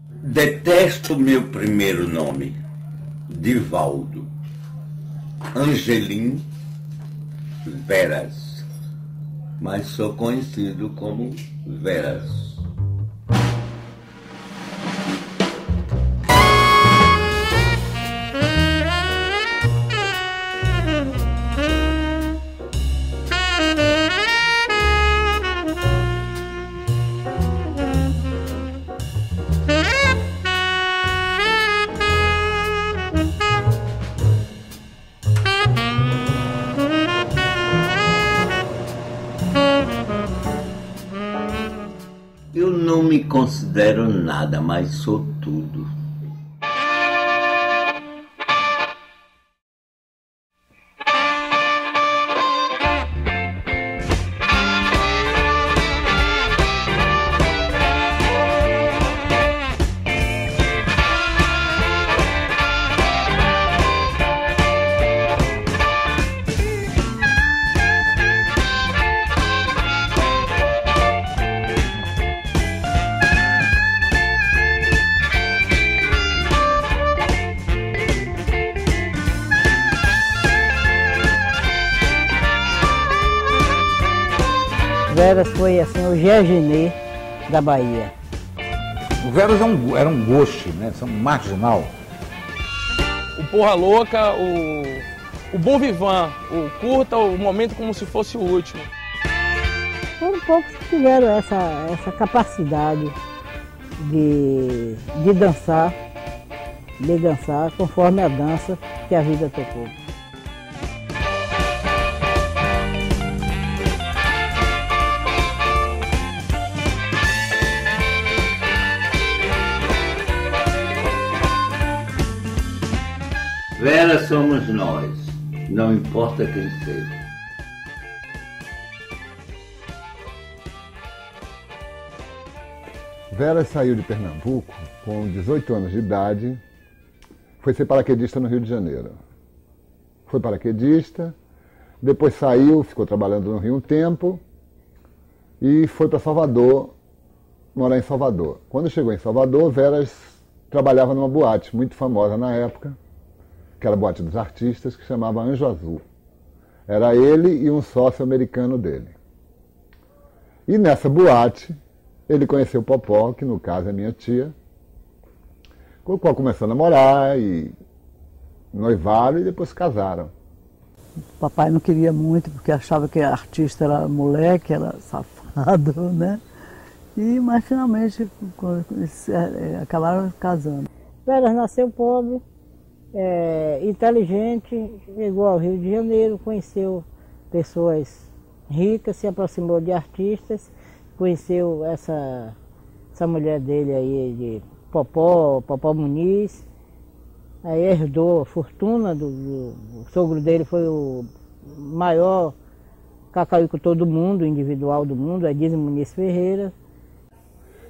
Detesto meu primeiro nome, Divaldo. Angelim Veras, mas sou conhecido como Veras. Eu não me considero nada, mas sou tudo. Veras foi assim, o Gerginê da Bahia. O Veras era um gauche, né? Um marginal. O Porra Louca, o Bon Vivant, o Curta o momento como se fosse o último. Foram poucos que tiveram essa capacidade de dançar conforme a dança que a vida tocou. Vera somos nós, não importa quem seja. Vera saiu de Pernambuco com 18 anos de idade, foi ser paraquedista no Rio de Janeiro. Foi paraquedista, depois saiu, ficou trabalhando no Rio um tempo e foi para Salvador, morar em Salvador. Quando chegou em Salvador, Vera trabalhava numa boate muito famosa na época, que era a boate dos artistas, que chamava Anjo Azul. Era ele e um sócio americano dele. E nessa boate, ele conheceu o Popó, que no caso é minha tia, com o qual começou a namorar e noivaram e depois se casaram. O papai não queria muito, porque achava que a artista era moleque, era safado, né? Mas finalmente acabaram casando. Veras nasceu pobre, inteligente, chegou ao Rio de Janeiro, conheceu pessoas ricas, se aproximou de artistas, conheceu essa mulher dele aí, de Popó Muniz, aí herdou a fortuna o sogro dele foi o maior cacauicultor do mundo, individual do mundo, Edísio Muniz Ferreira.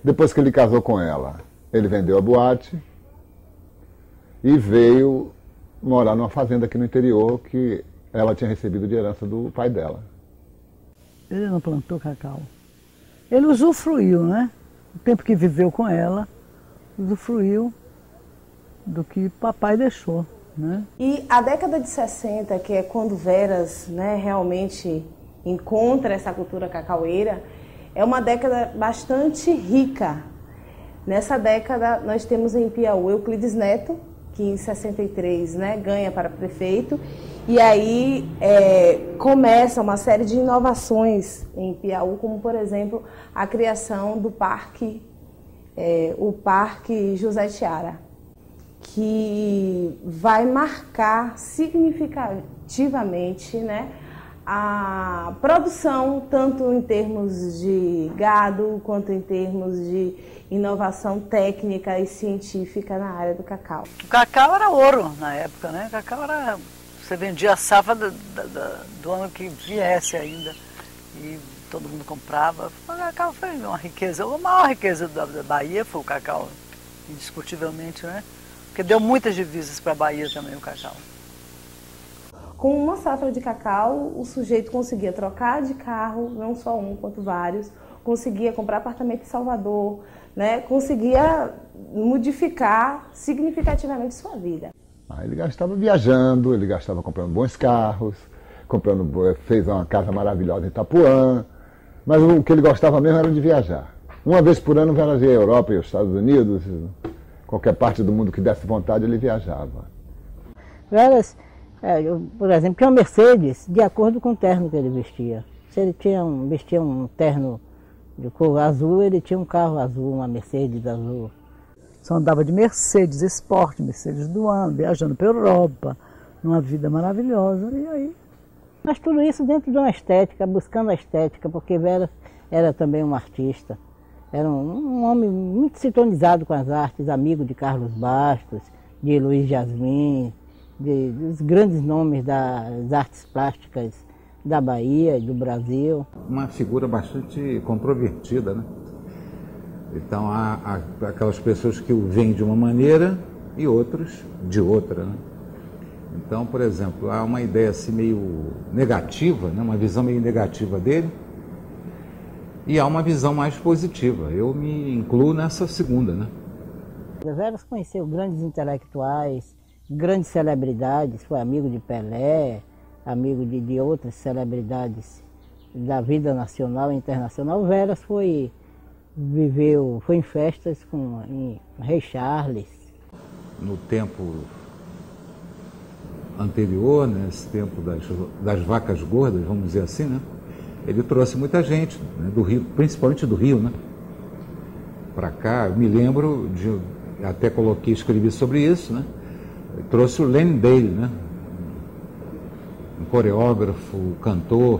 Depois que ele casou com ela, ele vendeu a boate e veio morar numa fazenda aqui no interior que ela tinha recebido de herança do pai dela. Ele não plantou cacau. Ele usufruiu, né? O tempo que viveu com ela, usufruiu do que papai deixou, né? E a década de 60, que é quando Veras, né, realmente encontra essa cultura cacaueira, é uma década bastante rica. Nessa década nós temos em Piauí Euclides Neto, que em 63, né, ganha para prefeito, e aí começa uma série de inovações em Piauí, como por exemplo a criação do parque, o Parque José Tiara, que vai marcar significativamente, né, a produção, tanto em termos de gado, quanto em termos de inovação técnica e científica na área do cacau. O cacau era ouro na época, né? O cacau era... Você vendia a safra do ano que viesse ainda e todo mundo comprava. O cacau foi uma riqueza. A maior riqueza da Bahia foi o cacau, indiscutivelmente, né? Porque deu muitas divisas para a Bahia também o cacau. Com uma safra de cacau, o sujeito conseguia trocar de carro, não só um, quanto vários, conseguia comprar apartamento em Salvador, né? Conseguia modificar significativamente sua vida. Ele gastava viajando, ele gastava comprando bons carros, fez uma casa maravilhosa em Itapuã, mas o que ele gostava mesmo era de viajar. Uma vez por ano Veras ia à Europa e aos Estados Unidos, qualquer parte do mundo que desse vontade ele viajava. Veras, por exemplo, tinha uma Mercedes de acordo com o terno que ele vestia. Se ele vestia um terno de cor azul, ele tinha um carro azul, uma Mercedes azul. Só andava de Mercedes Sport, Mercedes do ano, viajando para a Europa, numa vida maravilhosa, e aí... Mas tudo isso dentro de uma estética, buscando a estética, porque Veras era também um artista. Era um homem muito sintonizado com as artes, amigo de Carlos Bastos, de Luiz Jasmin, dos grandes nomes das artes plásticas da Bahia e do Brasil. Uma figura bastante controvertida, né? Então há aquelas pessoas que o veem de uma maneira e outros de outra, né? Então, por exemplo, há uma ideia assim meio negativa, né? Uma visão meio negativa dele, e há uma visão mais positiva. Eu me incluo nessa segunda, né? Veras conheceu grandes intelectuais, grandes celebridades, foi amigo de Pelé, amigo de outras celebridades da vida nacional e internacional. Veras foi em festas em Rei Charles. No tempo anterior, nesse tempo das vacas gordas, vamos dizer assim, né? Ele trouxe muita gente, né, do Rio, principalmente do Rio, né? Para cá, eu me lembro, até escrevi sobre isso, né? Trouxe o Len Dale, né? Um coreógrafo, cantor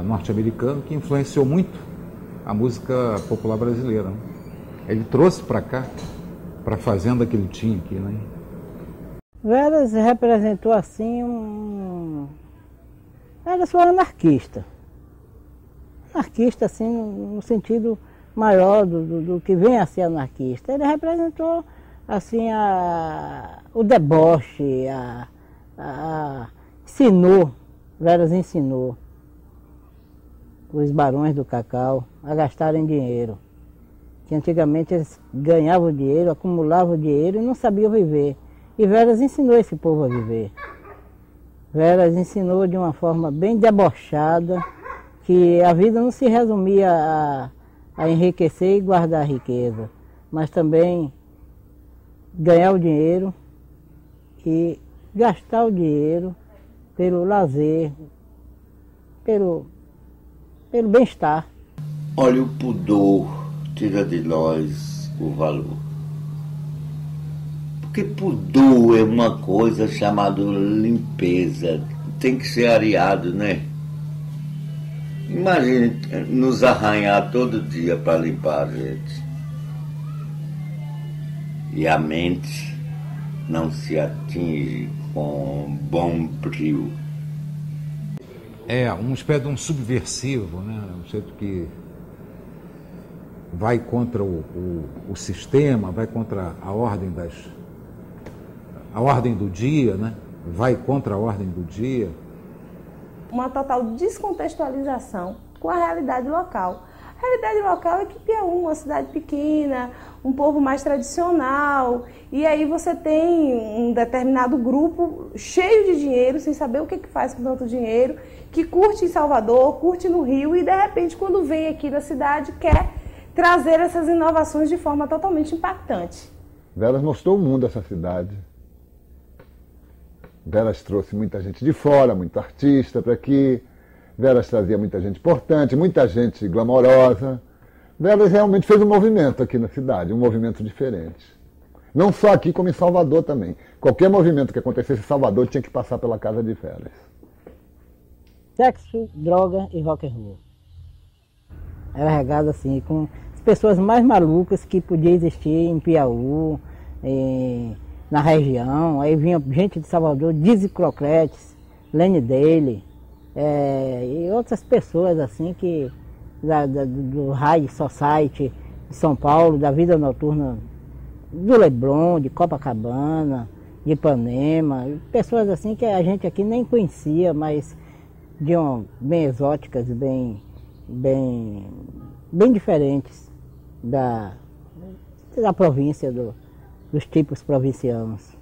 norte-americano que influenciou muito a música popular brasileira, né? Ele trouxe para cá, para a fazenda que ele tinha aqui, né? Veras representou assim Veras foi anarquista. Anarquista assim no sentido maior do que vem a ser anarquista. Ele representou assim o deboche, Veras ensinou os barões do cacau a gastarem dinheiro. Que antigamente eles ganhavam dinheiro, acumulavam dinheiro e não sabiam viver. E Veras ensinou esse povo a viver. Veras ensinou de uma forma bem debochada que a vida não se resumia a enriquecer e guardar a riqueza, mas também ganhar o dinheiro e gastar o dinheiro pelo lazer, pelo bem-estar. Olha, o pudor tira de nós o valor. Porque pudor é uma coisa chamada limpeza, tem que ser areado, né? Imagine nos arranhar todo dia para limpar a gente. E a mente não se atinge com bom brio. É uma espécie de um subversivo, né? Um jeito que vai contra o sistema, vai contra a ordem do dia, né? Vai contra a ordem do dia. Uma total descontextualização com a realidade local. A realidade local é que Piauí, uma cidade pequena, um povo mais tradicional, e aí você tem um determinado grupo cheio de dinheiro, sem saber o que faz com tanto dinheiro, que curte em Salvador, curte no Rio, e de repente quando vem aqui na cidade quer trazer essas inovações de forma totalmente impactante. Veras mostrou o mundo essa cidade. Veras trouxe muita gente de fora, muito artista para aqui. Veras trazia muita gente importante, muita gente glamourosa. Veras realmente fez um movimento aqui na cidade, um movimento diferente. Não só aqui, como em Salvador também. Qualquer movimento que acontecesse em Salvador tinha que passar pela casa de Veras. Sexo, droga e rock and roll. Era regado assim, com as pessoas mais malucas que podia existir em Piauí, na região. Aí vinha gente de Salvador, Dizzy Crocletes, Len Dale, e outras pessoas assim que do High Society de São Paulo, da vida noturna do Leblon, de Copacabana, de Ipanema, pessoas assim que a gente aqui nem conhecia, mas bem exóticas, bem bem diferentes da província, dos tipos provincianos.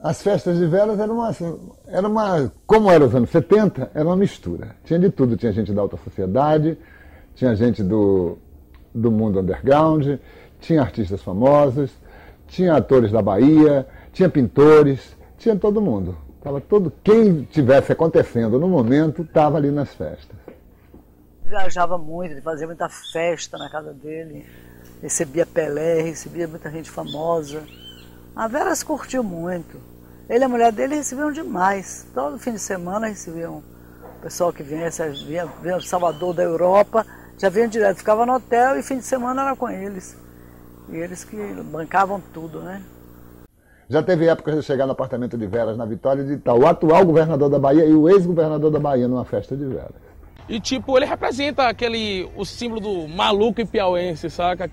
As festas de velas como eram os anos 70, era uma mistura. Tinha de tudo, tinha gente da alta sociedade, tinha gente do mundo underground, tinha artistas famosos, tinha atores da Bahia, tinha pintores, tinha todo mundo. Quem tivesse acontecendo no momento estava ali nas festas. Viajava muito, ele fazia muita festa na casa dele, recebia Pelé, recebia muita gente famosa. A Veras curtiu muito. Ele e a mulher dele recebiam demais. Todo fim de semana recebiam o pessoal que vinha de Salvador, da Europa, já vinham direto, ficava no hotel e fim de semana era com eles. E eles que bancavam tudo, né? Já teve épocas de chegar no apartamento de Veras, na Vitória, de estar o atual governador da Bahia e o ex-governador da Bahia numa festa de velas. E tipo, ele representa o símbolo do maluco e piauense, saca?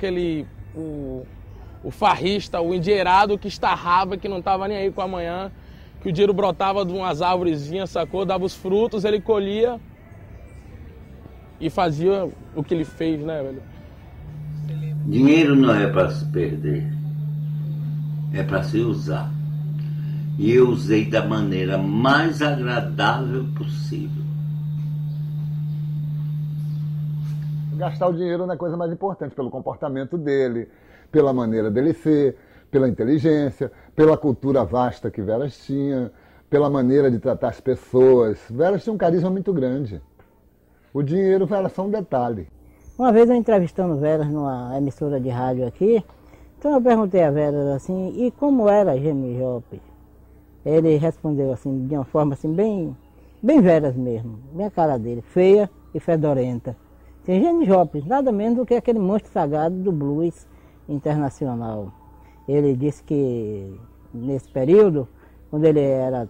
O farrista, o endinheirado que estarrava, que não estava nem aí com amanhã, que o dinheiro brotava de umas árvorezinhas, sacou? Dava os frutos, ele colhia e fazia o que ele fez, né, velho? Dinheiro não é para se perder, é para se usar. E eu usei da maneira mais agradável possível. Gastar o dinheiro não é a coisa mais importante, pelo comportamento dele, pela maneira dele ser, pela inteligência, pela cultura vasta que Veras tinha, pela maneira de tratar as pessoas. Veras tinha um carisma muito grande. O dinheiro era só um detalhe. Uma vez eu entrevistando Veras numa emissora de rádio aqui, então eu perguntei a Veras assim, e como era Gênio Jope? Ele respondeu assim, de uma forma assim, bem Veras mesmo, bem a cara dele, feia e fedorenta. Gênio Jope, nada menos do que aquele monstro sagrado do blues internacional. Ele disse que nesse período, quando ele era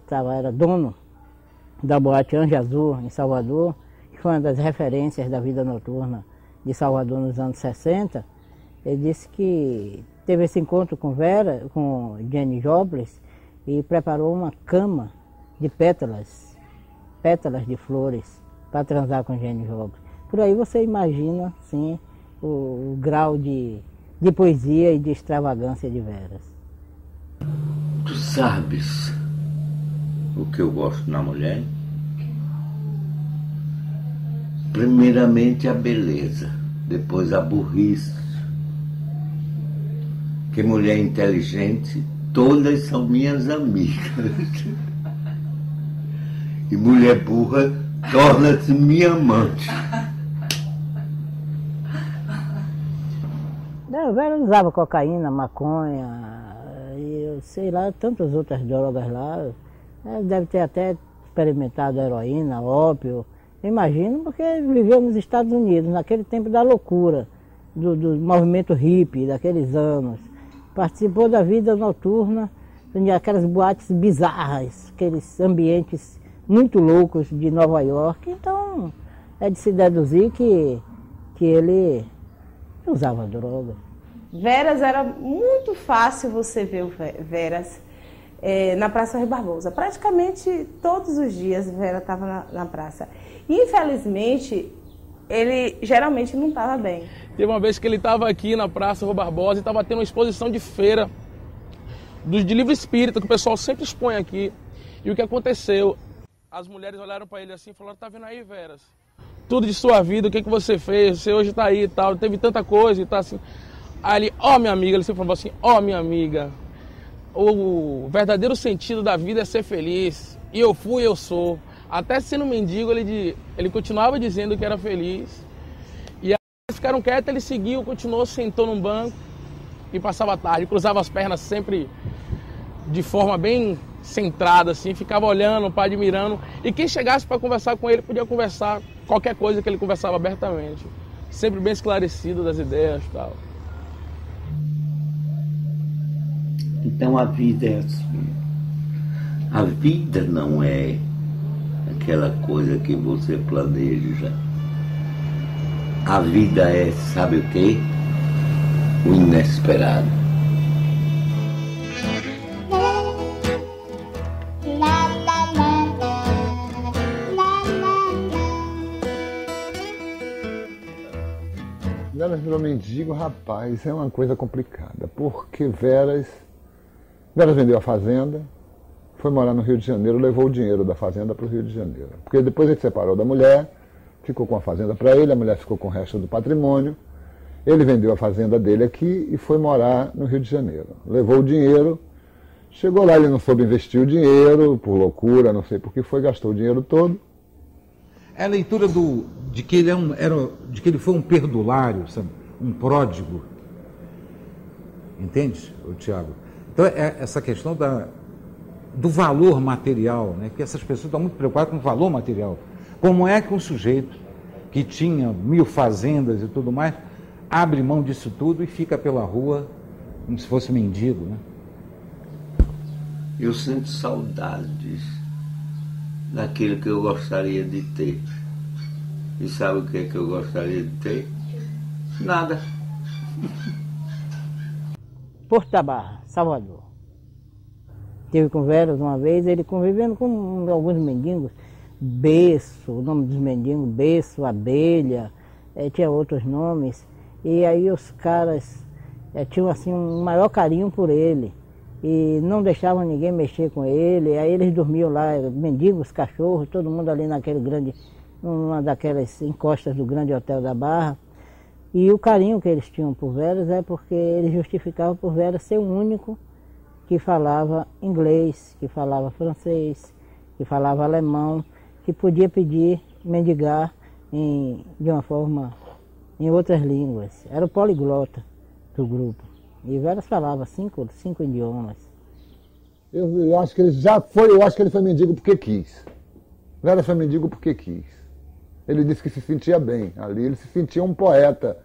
dono da boate Anjo Azul em Salvador, que foi uma das referências da vida noturna de Salvador nos anos 60, ele disse que teve esse encontro com Janis Joplin e preparou uma cama de pétalas de flores para transar com Janis Joplin. Por aí você imagina, sim, o grau de poesia e de extravagância de Veras. Tu sabes o que eu gosto na mulher? Primeiramente a beleza, depois a burrice. Que mulher inteligente, todas são minhas amigas. E mulher burra torna-se minha amante. Veras usava cocaína, maconha, e sei lá, tantas outras drogas lá. Deve ter até experimentado heroína, ópio. Imagino, porque viveu nos Estados Unidos, naquele tempo da loucura, do movimento hippie daqueles anos. Participou da vida noturna, aquelas boates bizarras, aqueles ambientes muito loucos de Nova York. Então, é de se deduzir que ele usava droga. Veras, era muito fácil você ver o Veras na Praça Rui Barbosa. Praticamente todos os dias Vera estava na praça. Infelizmente, ele geralmente não estava bem. Teve uma vez que ele estava aqui na Praça Rui Barbosa e estava tendo uma exposição de feira de livro espírita, que o pessoal sempre expõe aqui. E o que aconteceu? As mulheres olharam para ele assim e falaram: tá vendo aí, Veras? Tudo de sua vida, o que você fez, você hoje está aí e tal, teve tanta coisa e tá assim. Aí ele, ó minha amiga, ele sempre falou assim, ó minha amiga, o verdadeiro sentido da vida é ser feliz, e eu fui, eu sou. Até sendo mendigo, ele continuava dizendo que era feliz. E aí eles ficaram quietos, ele seguiu, continuou, sentou num banco e passava a tarde, cruzava as pernas sempre de forma bem centrada, assim, ficava olhando, admirando, e quem chegasse para conversar com ele podia conversar qualquer coisa que ele conversava abertamente, sempre bem esclarecido das ideias e tal. Então a vida é assim. A vida não é aquela coisa que você planeja. A vida é, sabe o quê? O inesperado. Veras virou mendigo, rapaz, é uma coisa complicada, porque Veras vendeu a fazenda, foi morar no Rio de Janeiro, levou o dinheiro da fazenda para o Rio de Janeiro. Porque depois ele separou da mulher, ficou com a fazenda para ele, a mulher ficou com o resto do patrimônio. Ele vendeu a fazenda dele aqui e foi morar no Rio de Janeiro. Levou o dinheiro, chegou lá, ele não soube investir o dinheiro, por loucura, não sei por que foi, gastou o dinheiro todo. É a leitura de que ele foi um perdulário, sabe? Um pródigo. Entende, Tiago? Então, é essa questão do valor material, né? Que essas pessoas estão muito preocupadas com o valor material. Como é que um sujeito que tinha 1000 fazendas e tudo mais, abre mão disso tudo e fica pela rua como se fosse mendigo, né? Eu sinto saudades daquilo que eu gostaria de ter. E sabe o que é que eu gostaria de ter? Nada. Porto da Barra, Salvador. Estive com Veras uma vez, ele convivendo com alguns mendigos, Beço, o nome dos mendigos, Beço, Abelha, tinha outros nomes, e aí os caras tinham assim um maior carinho por ele, e não deixavam ninguém mexer com ele, aí eles dormiam lá, mendigos, cachorros, todo mundo ali naquele grande, numa daquelas encostas do grande hotel da Barra, e o carinho que eles tinham por Veras é porque eles justificavam por Veras ser o único que falava inglês, que falava francês, que falava alemão, que podia pedir, mendigar de uma forma em outras línguas. Era o poliglota do grupo. E Veras falava cinco idiomas. Eu acho que ele foi mendigo porque quis. Veras foi mendigo porque quis. Ele disse que se sentia bem ali, ele se sentia um poeta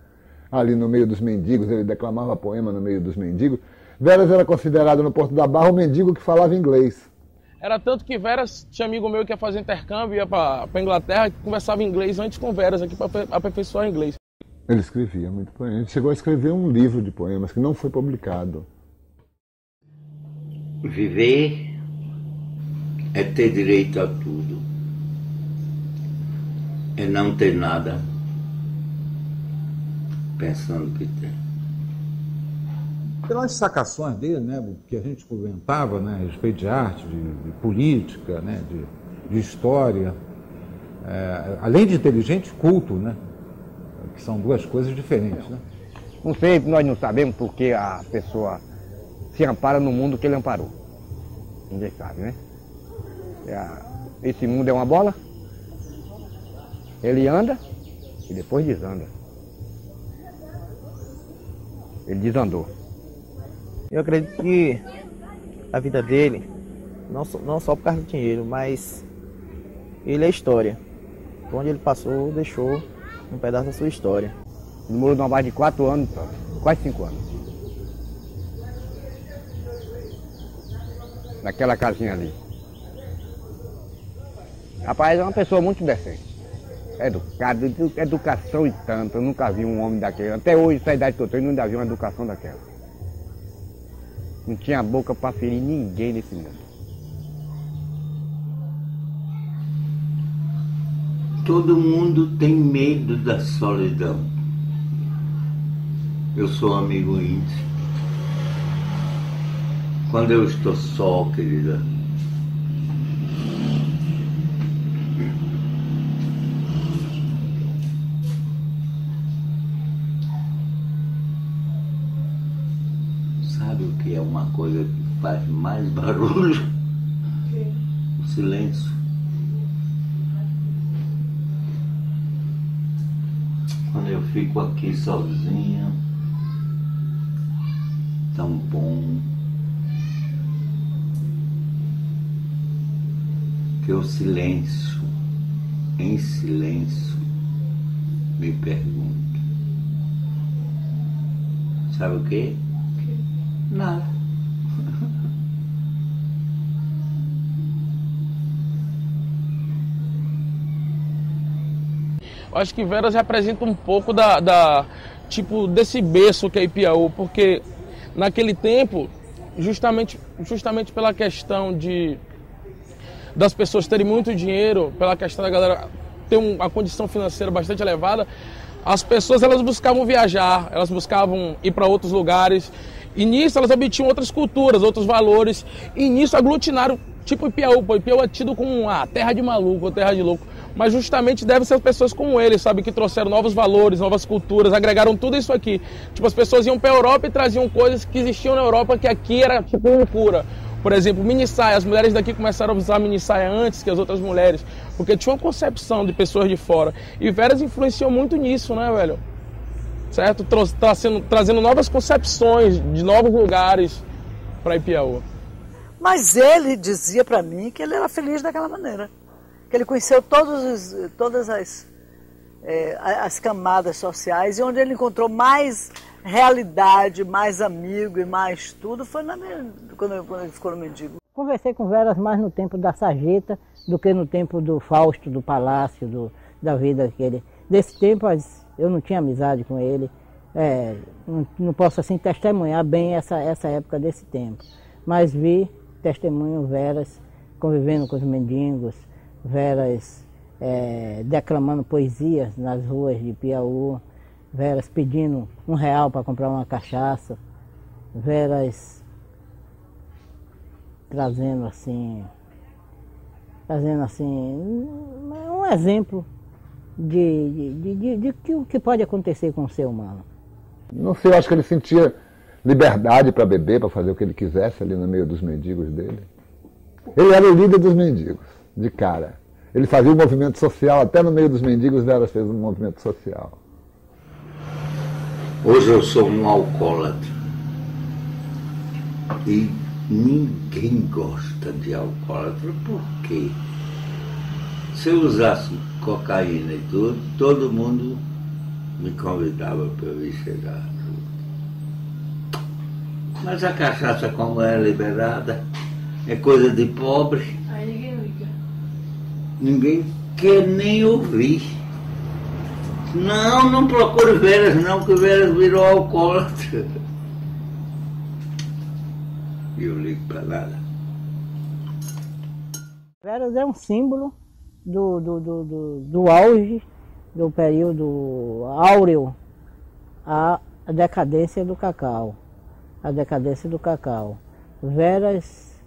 ali no meio dos mendigos, ele declamava poema no meio dos mendigos. Veras era considerado no Porto da Barra um mendigo que falava inglês. Era tanto que Veras tinha amigo meu que ia fazer intercâmbio, ia para Inglaterra, que conversava inglês antes com Veras aqui para aperfeiçoar inglês. Ele escrevia muito poema. Ele chegou a escrever um livro de poemas que não foi publicado. Viver é ter direito a tudo. É não ter nada pensando que tem. Pelas sacações dele, né, que a gente comentava, né, a respeito de arte, de política, né, de história, além de inteligente, culto, né, que são duas coisas diferentes. Né? Não sei, nós não sabemos porque a pessoa se ampara no mundo que ele amparou. Ninguém sabe, né? Esse mundo é uma bola, ele anda e depois desanda. Ele desandou. Eu acredito que a vida dele, não só por causa do dinheiro, mas ele é história. Por onde ele passou, deixou um pedaço da sua história. Ele morou numa base de 4 anos, quase 5 anos. Naquela casinha ali. Rapaz, é uma pessoa muito decente. Educado, educação e tanto. Eu nunca vi um homem daquele. Até hoje, essa idade que eu tenho, eu nunca vi uma educação daquela. Não tinha boca para ferir ninguém nesse mundo. Todo mundo tem medo da solidão. Eu sou amigo íntimo. Quando eu estou só, querida, sabe o que é uma coisa que faz mais barulho? O silêncio. Quando eu fico aqui sozinha, tão bom, que o silêncio, em silêncio, me pergunta. Sabe o quê? Nada. Eu acho que Veras representa um pouco tipo desse berço que é Ipiaú, porque naquele tempo, justamente pela questão das pessoas terem muito dinheiro, pela questão da galera ter uma condição financeira bastante elevada, as pessoas elas buscavam viajar, elas buscavam ir para outros lugares, e nisso elas obtinham outras culturas, outros valores, e nisso aglutinaram, tipo Ipiaú. Ipiaú é tido como terra de maluco, ou terra de louco, mas justamente deve ser as pessoas como ele, sabe, que trouxeram novos valores, novas culturas, agregaram tudo isso aqui. Tipo, as pessoas iam para a Europa e traziam coisas que existiam na Europa, que aqui era tipo loucura. Por exemplo, mini saia. As mulheres daqui começaram a usar mini saia antes que as outras mulheres, porque tinha uma concepção de pessoas de fora. E Veras influenciou muito nisso, né, velho? Certo? Trazendo novas concepções de novos lugares para Ipiaú. Mas ele dizia para mim que ele era feliz daquela maneira. Que ele conheceu todas as camadas sociais, e onde ele encontrou mais realidade, mais amigo e mais tudo foi quando ele ficou no Mendigo. Conversei com Veras mais no tempo da sarjeta do que no tempo do Fausto, do Palácio, da vida aquele. Desse tempo eu não tinha amizade com ele, não posso assim testemunhar bem essa época desse tempo, mas testemunho Veras convivendo com os mendigos, Veras declamando poesias nas ruas de Ipiaú, Veras pedindo R$1 para comprar uma cachaça, Veras trazendo assim um exemplo de que pode acontecer com o ser humano. Não sei, eu acho que ele sentia liberdade para beber, para fazer o que ele quisesse ali no meio dos mendigos dele. Ele era o líder dos mendigos, de cara. Ele fazia um movimento social, até no meio dos mendigos Veras fez um movimento social. Hoje eu sou um alcoólatra e ninguém gosta de alcoólatra. Por quê? Se eu usasse cocaína e tudo, todo mundo me convidava para eu ir chegar. Mas a cachaça, como é liberada, é coisa de pobre. Aí ninguém liga. Ninguém quer nem ouvir. Não procure Veras não, que Veras virou alcoólatra. E eu ligo para nada. Veras é um símbolo do auge, do período áureo, a decadência do cacau. A decadência do cacau. Veras,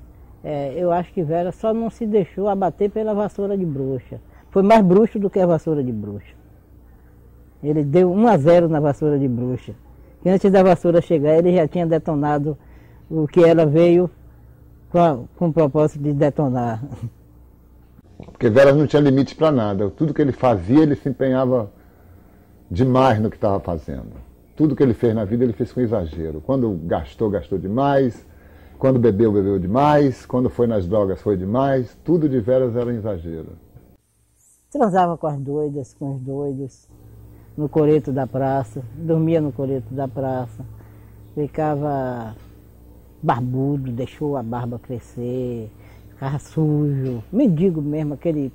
eu acho que Veras só não se deixou abater pela vassoura de bruxa. Foi mais bruxo do que a vassoura de bruxa. Ele deu 1-0 na vassoura de bruxa. E antes da vassoura chegar, ele já tinha detonado o que ela veio com o propósito de detonar. Porque Veras não tinha limite para nada. Tudo que ele fazia, ele se empenhava demais no que estava fazendo. Tudo que ele fez na vida, ele fez com exagero. Quando gastou demais. Quando bebeu demais. Quando foi nas drogas, foi demais. Tudo de Veras era um exagero. Transava com as doidas, com os doidos, no coreto da praça, dormia no coreto da praça, ficava barbudo, deixou a barba crescer, ficava sujo, mendigo mesmo, aquele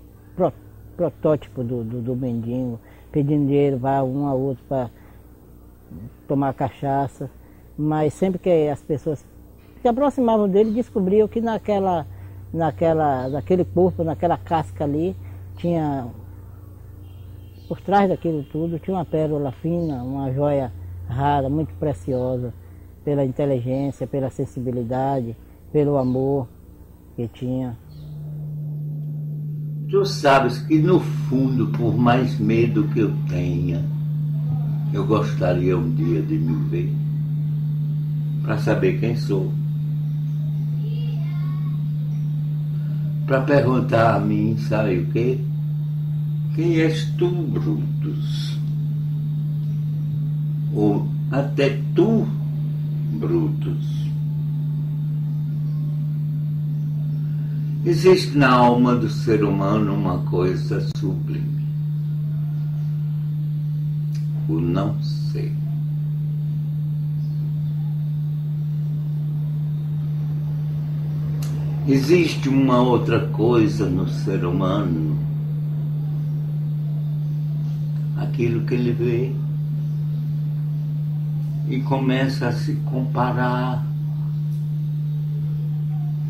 protótipo do mendigo, pedindo dinheiro, vai um a outro para tomar cachaça, mas sempre que as pessoas se aproximavam dele, descobriam que naquele corpo, naquela casca ali, tinha, por trás daquilo tudo, tinha uma pérola fina, uma joia rara, muito preciosa, pela inteligência, pela sensibilidade, pelo amor que tinha. Tu sabes que no fundo, por mais medo que eu tenha, eu gostaria um dia de me ver, para saber quem sou. Para perguntar a mim, sabe o quê? Quem és tu, Brutus? Ou até tu, Brutus? Existe na alma do ser humano uma coisa sublime: o não ser. Existe uma outra coisa no ser humano, aquilo que ele vê e começa a se comparar,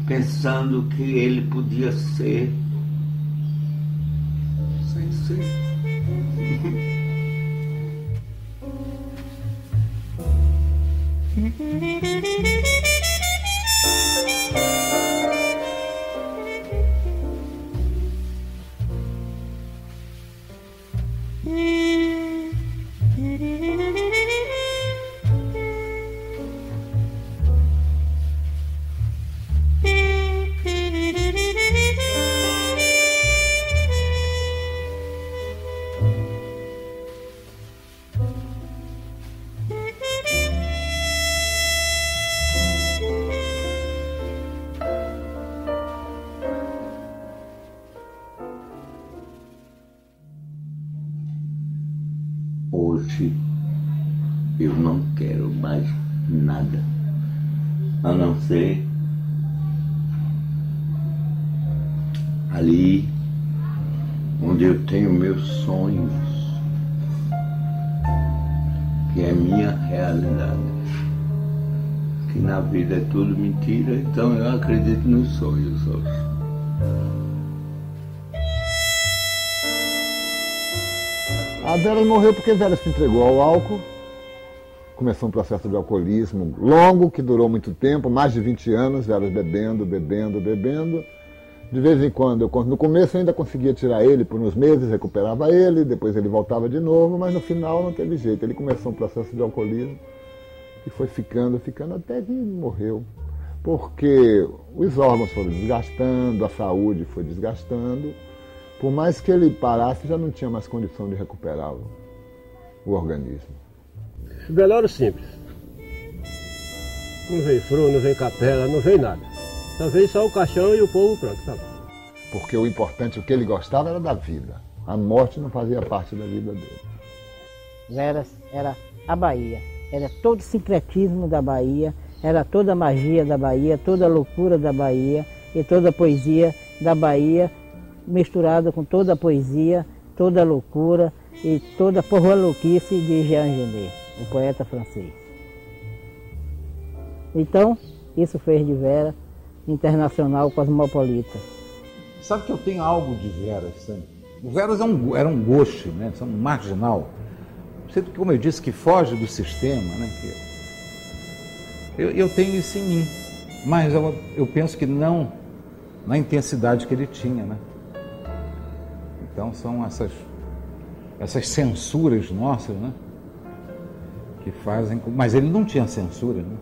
pensando que ele podia ser sem ser. Hoje eu não quero mais nada, a não ser ali onde eu tenho meus sonhos, que é minha realidade. Que na vida é tudo mentira, então eu acredito nos sonhos hoje. A Vera morreu porque Vera se entregou ao álcool, começou um processo de alcoolismo longo, que durou muito tempo, mais de 20 anos, Vera bebendo. De vez em quando, no começo eu ainda conseguia tirar ele por uns meses, recuperava ele, depois ele voltava de novo, mas no final não teve jeito. Ele começou um processo de alcoolismo e foi ficando até que morreu. Porque os órgãos foram desgastando, a saúde foi desgastando. Por mais que ele parasse, já não tinha mais condição de recuperar o organismo. Velório simples. Não veio fru, não veio capela, não veio nada. Só veio só o caixão e o povo, pronto, tá bom. Porque o importante, o que ele gostava era da vida. A morte não fazia parte da vida dele. Era a Bahia, era todo o sincretismo da Bahia, era toda a magia da Bahia, toda a loucura da Bahia e toda a poesia da Bahia, misturada com toda a poesia, toda a loucura e toda a porra-louquice de Jean Genet, um poeta francês. Então, isso fez de Vera internacional cosmopolita. Sabe que eu tenho algo de Veras, sabe? O Veras era um gosto, né? Um marginal. Sempre, como eu disse, que foge do sistema, né? Eu tenho isso em mim, mas eu penso que não na intensidade que ele tinha, né? Então são essas censuras nossas, né? Que fazem... Mas ele não tinha censura, né?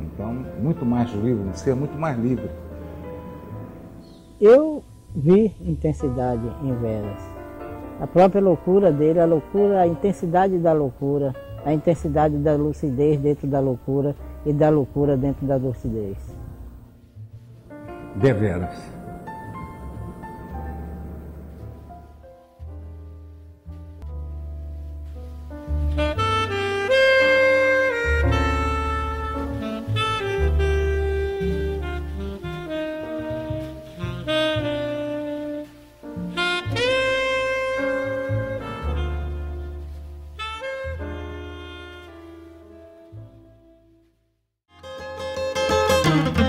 Então, muito mais livre, ser muito mais livre. Eu vi intensidade em Veras. A própria loucura dele, a intensidade da loucura, a intensidade da lucidez dentro da loucura e da loucura dentro da lucidez. Deveras. Thank you.